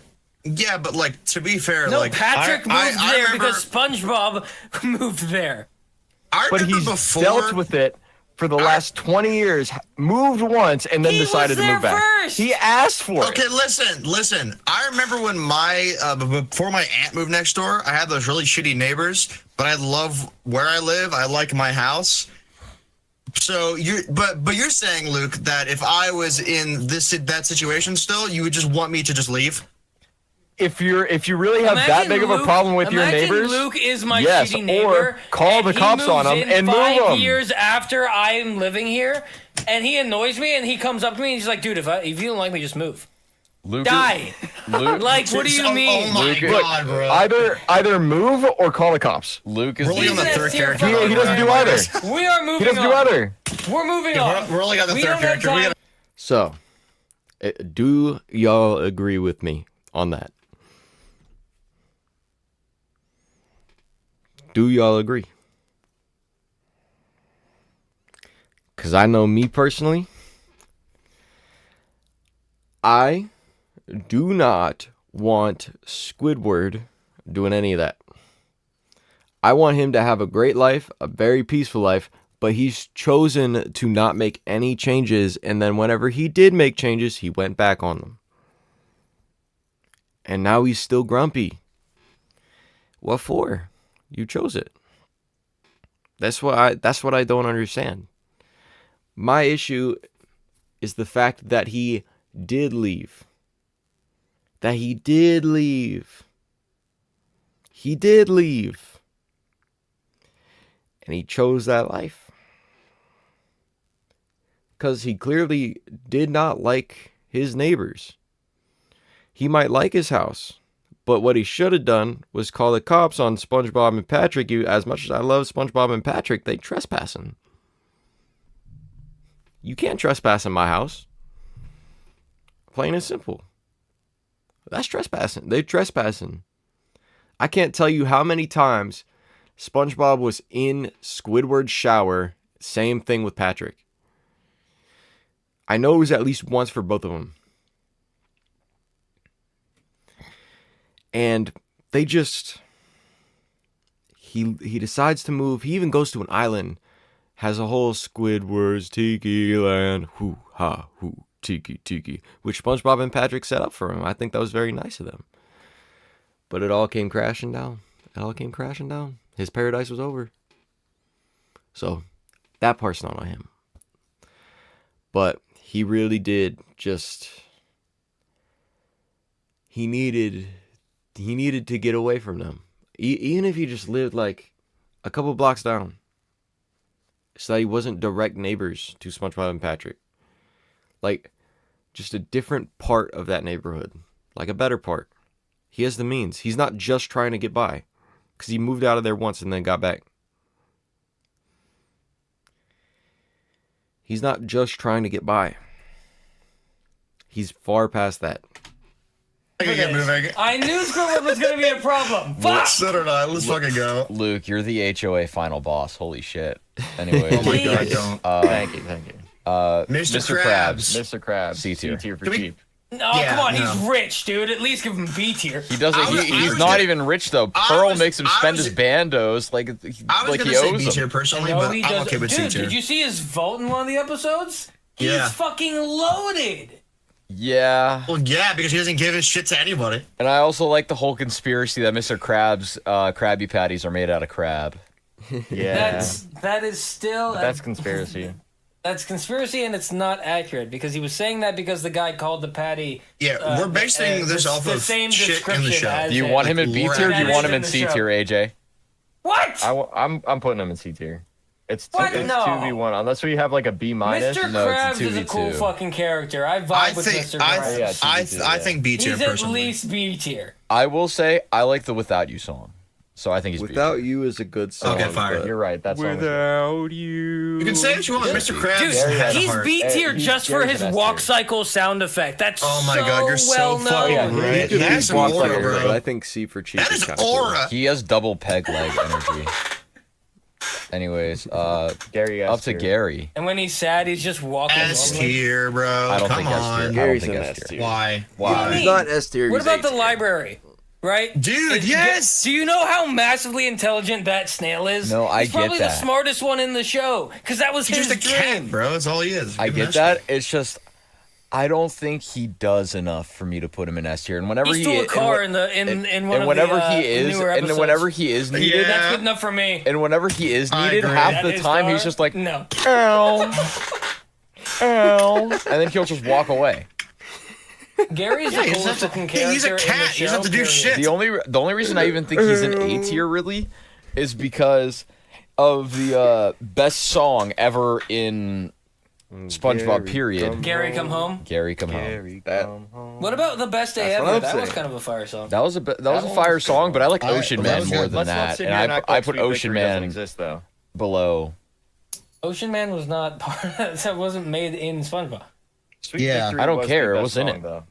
Yeah, but like to be fair, No, like Patrick moved I there remember, because SpongeBob moved there. I but remember he's before. dealt with it for the last 20 years, moved once, and then He decided was to move there back. first! He asked for Okay, it. listen. I remember when before my aunt moved next door, I had those really shitty neighbors, but I love where I live. I like my house. So but you're saying, Luke, that if I was in that situation still, you would just want me to just leave? If you really have that big of a problem with your imagine neighbors, Luke is my yes, shitty neighbor. or call and the he cops on moves him in and move 5 him. years after I'm living here, and he annoys me, and he comes up to me and he's like, "Dude, if you don't like me, just move, Luke, die." Luke, Like, what do you mean? Oh my Luke- god, bro. either move or call the cops. Luke is We're only on the He's third S tier character. for He doesn't do either. We are moving He doesn't do on. either. We're moving Yeah, on. we're only on the We third don't have character. We time. gotta- So, do y'all agree with me on that? Do y'all agree? Because I know me personally, I do not want Squidward doing any of that. I want him to have a great life, a very peaceful life, but he's chosen to not make any changes, and then whenever he did make changes, he went back on them. And now he's still grumpy. What for? You chose it. That's what I don't understand. My issue is the fact that he did leave. That he did leave. He did leave. And he chose that life. Because he clearly did not like his neighbors. He might like his house. But what he should have done was call the cops on SpongeBob and Patrick. As much as I love SpongeBob and Patrick, they trespassing. You can't trespass in my house. Plain and simple. That's trespassing. They're trespassing. I can't tell you how many times SpongeBob was in Squidward's shower. Same thing with Patrick. I know it was at least once for both of them. And they just... He decides to move. He even goes to an island. Has a whole Squidward's Tiki Land. Hoo ha hoo. Tiki tiki. Which SpongeBob and Patrick set up for him. I think that was very nice of them. But it all came crashing down. It all came crashing down. His paradise was over. So, that part's not on him. But he really did just... He needed to get away from them. Even if he just lived like a couple blocks down. So that he wasn't direct neighbors to SpongeBob and Patrick. Like, just a different part of that neighborhood. Like a better part. He has the means. He's not just trying to get by. Because he moved out of there once and then got back. He's not just trying to get by. He's far past that. I can get moving. I knew Squidward was going to be a problem. Fuck! So did I. Let's fucking go. Luke, you're the HOA final boss. Holy shit. Anyway, Oh my god, don't. Thank you. Mr. Krabs. Mr. Krabs. C tier. for Can we- cheap. Oh, Yeah, come on, no. he's rich, dude. At least give him B tier. He doesn't. I was- He's I was not gonna- even rich though. I Pearl was- makes him I spend was- his bandos like I was like gonna he say owes B tier him. personally, No, but he I'm doesn't. okay with C Dude, tier. did you see his vote in one of the episodes? He's Yeah. fucking loaded. Yeah, Well, yeah, because he doesn't give his shit to anybody. and I also like the whole conspiracy that Mr. Krabs' Krabby Patties are made out of crab. Yeah. That is still That's conspiracy. that's conspiracy, and it's not accurate because he was saying that because the guy called the patty. Yeah, we're basing this off the of same shit in the description show. as Do you it. want him in B tier? Or do you That want is him in in the C show. tier, AJ? What? I'm putting him in C tier. It's What? it's No. 2v1 unless we have like a B minus. Mr. No, it's a Krabs is a cool 2v2. fucking character. I vibe I with think Mr. Krabs. Yeah, I think B tier He's at personally. least B tier. I will say I like the Without You song, so I think he's B Without tier. You is a good song. Okay, fire. but- You're right. That's all. Without You. You can say what you want. Mr. Krabs Dude, had a he's heart. B tier he's just for Gary's his an S walk tier. cycle sound effect. That's Oh my so god, you're so well known. fucking Yeah, right. he- That's some walks like aura, a- bro. But I think C for cheap That is kinda cool. aura. He has double peg leg energy. Anyways, Gary up S to tier. Gary. And when he's sad, he's just walking. S normally. tier, bro. I don't Come think S tier. on. I don't Gary's think an S S tier. tier. Why? What do you He's mean? not S tier. What he's about A the tier. library? right? Dude, yes! Do you know how massively intelligent that snail is? No, I He's probably get the that. smartest one in the show, because that was He's his just a dream. cat, bro. That's all he is. I Give him get that. It's just I don't think he does enough for me to put him in S tier. And whenever He stole a car in one of whenever the he is, newer and episodes. whenever he is needed, Yeah. That's good enough for me. and whenever he is I needed, agree. half That the his time car? he's just like, No. ow, ow, and then he'll just walk away. Gary's the he doesn't coolest have to- looking yeah, he's a character in the cat. He doesn't have to show, do period. shit. The only reason I even think he's in A tier really is because of the best song ever in SpongeBob. Period. Gary Come Home. Gary Come Home. That What about The Best Day That's what Ever? I'm That was saying. kind of a fire song. That was a one fire was song, good. but I like I- Ocean that Man was more good. than Let's not that, sit and here and act I like put Sweet Ocean Victory doesn't Man exist though. below. Ocean Man was not part of that. That wasn't made in SpongeBob. Sweet Yeah. Victory I don't was care, the it best was in song, it. though.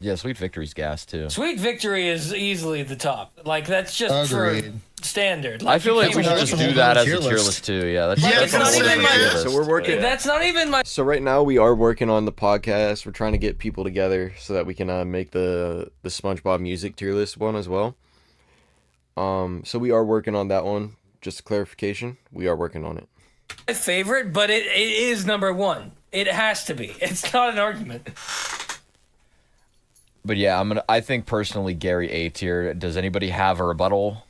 Yeah, Sweet Victory's gas too. Sweet Victory is easily the top. Like, that's just for Agreed. standard. I feel like you we can't should that's just a do whole that other as a tier tier list. list too. Yeah, that's Yeah, that's it's a not whole even other my- tier so list. we're working. Yeah. That's not even my. So right now we are working on the podcast. We're trying to get people together so that we can make the SpongeBob music tier list one as well. So we are working on that one. Just a clarification, we are working on it. My favorite, but it is number one. It has to be. It's not an argument. But yeah, I think personally Gary A tier. Does anybody have a rebuttal?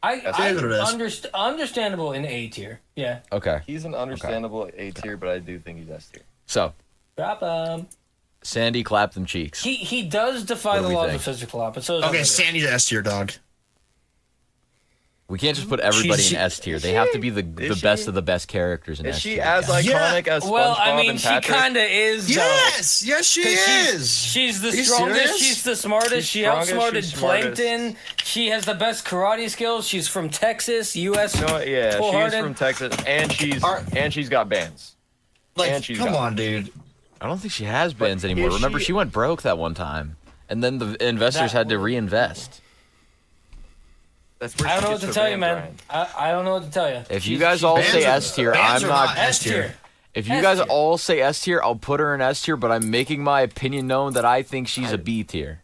I it is. understandable in A tier. Yeah. Okay, He's an understandable A tier, but I do think he's S tier. so Drop him. Sandy, clap them cheeks. He does defy What do the we laws think? of physical opposites. So Okay, Sandy's S tier, dog. We can't just put everybody She- in S tier. They have to be the Is best she? of the best characters in Is S she tier. as iconic as SpongeBob Well, I mean, and she Patrick? kind of is. though. Yes, yes, she 'Cause is. She's the Are you strongest. serious? She's the smartest. She's She strongest, outsmarted she's smartest. Plankton. She has the best karate skills. She's from Texas, U.S. No, yeah, she's Full-hearted. from Texas, and she's got bands. Like, And she's come got- on, dude. I don't think she has bands anymore. is Remember, she- she went broke that one time, and then the investors had to reinvest. That's where I don't she know what gets to her tell you, man. bands, I don't know what to tell you. If you guys all Bands say are- S tier, bands I'm are not. S tier. If you S guys tier. all say S tier, I'll put her in S tier, but I'm making my opinion known that I think she's a B tier.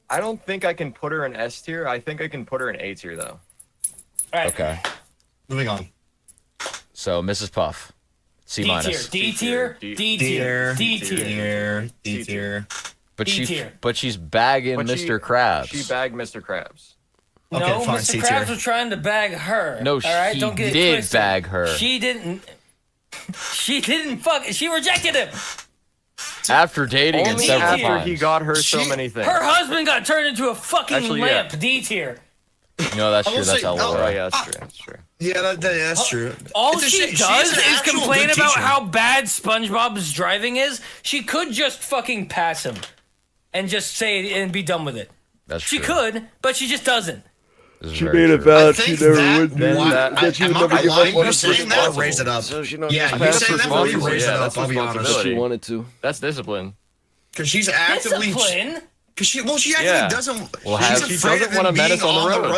I don't think I can put her in S tier. I think I can put her in A tier, though. All right. Okay. Moving on. So, Mrs. Puff, C D tier, minus. D tier, D tier, D tier. D tier. But D she, tier. but she's bagging But Mr. Krabs. She bagged Mr. Krabs. Okay, No, fine, Mr. C Krabs tier. was trying to bag her. No, all right? she Don't get it did twisted. bag her. She didn't. She didn't fuck. She rejected him. After dating and Only several after times. he got her so She- many things. Her husband got turned into a fucking Actually, yeah. lamp. D tier. No, that's I will true. That's say- LOL. Oh yeah, that's true. That's true. Yeah, that's true. All It's a she shame. does She's an is actual complain good about teacher. how bad SpongeBob's driving is. She could just fucking pass him and just say it and be done with it. That's She true. could, but she just doesn't. This is She very made a true. vow I she think never that, would do. why- that- That she I'm would not never gonna give lie, up on you her saying that responsible. raised it up. So she knows Yeah, she's you past saying that really responsible. raised it Yeah, up, that's I'll be honest. responsibility. She wanted to. That's discipline. Because she's actively... Discipline. Because she actively Yeah. doesn't... Well, she's she afraid doesn't of him want a being menace on the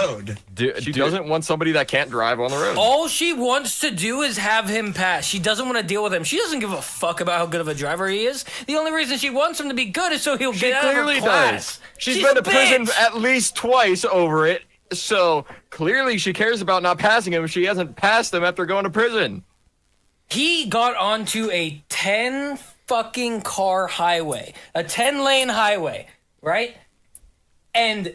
road. She doesn't want somebody that can't drive on the road. All she wants to do is have him pass. She doesn't want to deal with him. She doesn't give a fuck about how good of a driver he is. The only reason she wants him to be good is so he'll She get out of her clearly class. does. She's She's been a to prison bitch. at least twice over it. So clearly she cares about not passing him. She hasn't passed him after going to prison. He got onto a 10 fucking car highway, a 10-lane highway, right? And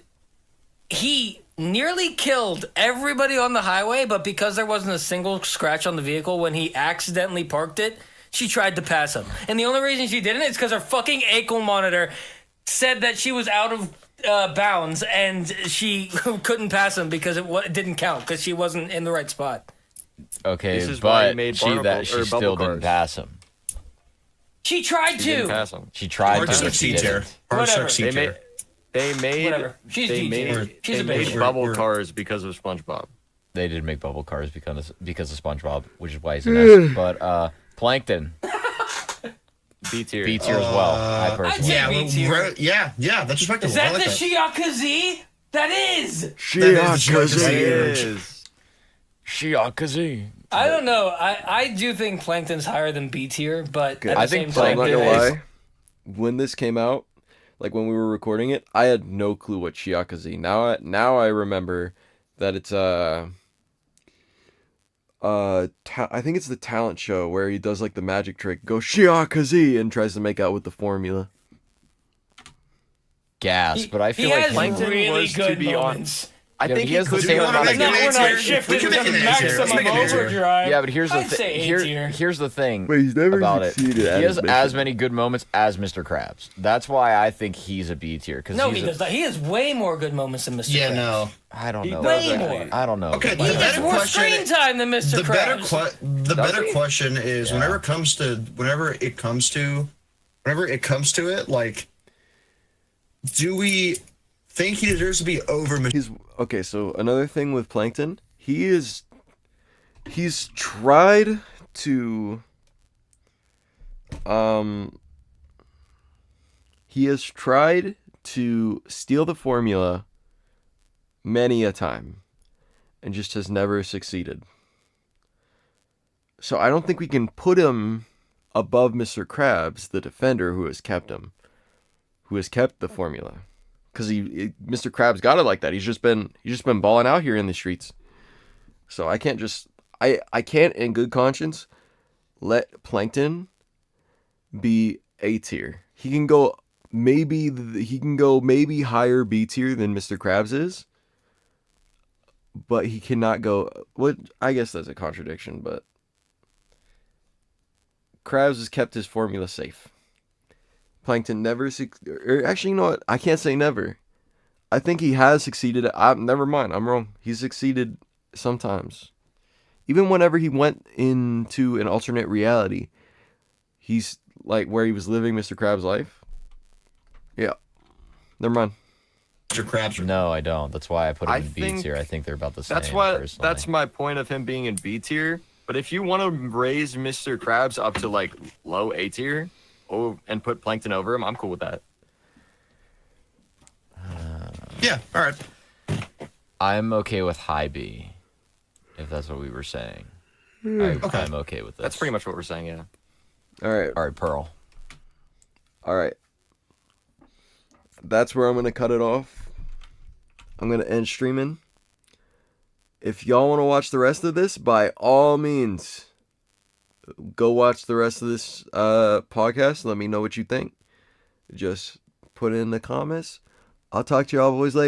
he nearly killed everybody on the highway, but because there wasn't a single scratch on the vehicle when he accidentally parked it, she tried to pass him. And the only reason she didn't is because her fucking ankle monitor said that she was out of bounds and she couldn't pass him because it didn't count because she wasn't in the right spot. Okay, This is why he but made she barnacle- she or still bubble didn't cars. pass him. She tried She didn't to. pass him. She tried Hard to, to but she C tier. didn't. Hard Whatever. to C They tier. made Whatever. She's they D made, tier. She's they a made bitch. bubble We're- cars because of SpongeBob. They did make bubble cars because of SpongeBob, which is why he's an S. But Plankton, B tier. B tier as well. I I'd personally. say Yeah, B tier. yeah, that's respectable. Is that I like the that. Shiakaze? That is. That is the Shiakaze. Shiakaze. I don't know. I do think Plankton's higher than B tier, but at I the think same I'm time, not gonna Plankton is- lie. When this came out, like when we were recording it, I had no clue what Shiakaze. Now I remember that it's I think it's the talent show where he does like the magic trick, go Shiakaze, and tries to make out with the formula. Gas, but I feel he like has Plankton really was to good be on- moments. I Yeah, think he he has the could same be amount on of the No, Make it we're an not A-tier. shifting We to can make it an A-tier. maximum Let's make it an A-tier. overdrive. Yeah, but here's the I'd say thing. A tier. Here's the thing. But he's never about it. succeeded He at has his as mission. many good moments as Mr. Krabs. That's why I think he's a B tier. Cause No, he's he a- does not. He has way more good moments than Mr. Yeah, Krabs. no. I don't He know. does Way actually. more. I don't know. Okay, He the gets better more question. screen time than Mr. The Krabs. better he? question is Yeah. whenever it comes to it, like, do we think he deserves to be over? He's okay. So another thing with Plankton, he's tried to he has tried to steal the formula many a time and just has never succeeded. So I don't think we can put him above Mr. Krabs, the defender who has kept the formula. Because Mr. Krabs got it like that. He's just been balling out here in the streets. So I can't in good conscience let Plankton be A tier. He can go maybe higher B tier than Mr. Krabs is, but he cannot go. What I guess that's a contradiction, but Krabs has kept his formula safe. Plankton never actually, you know what? I can't say never. I think he has succeeded. Never mind. I'm wrong. He's succeeded sometimes. Even whenever he went into an alternate reality, he's like where he was living Mr. Krabs' life. Yeah. Never mind. Mr. Krabs. No, I don't. That's why I put him I in B think tier. I think they're about the same. That's why. personally. That's my point of him being in B tier. But if you want to raise Mr. Krabs up to like low A tier, and put Plankton over him, I'm cool with that. Yeah, all right. I'm okay with high B, if that's what we were saying. I'm okay with this. That's pretty much what we're saying. Yeah. All right. All right, Pearl. All right. That's where I'm going to cut it off. I'm going to end streaming. If y'all want to watch the rest of this, by all means, go watch the rest of this podcast. Let me know what you think. Just put it in the comments. I'll talk to y'all boys later.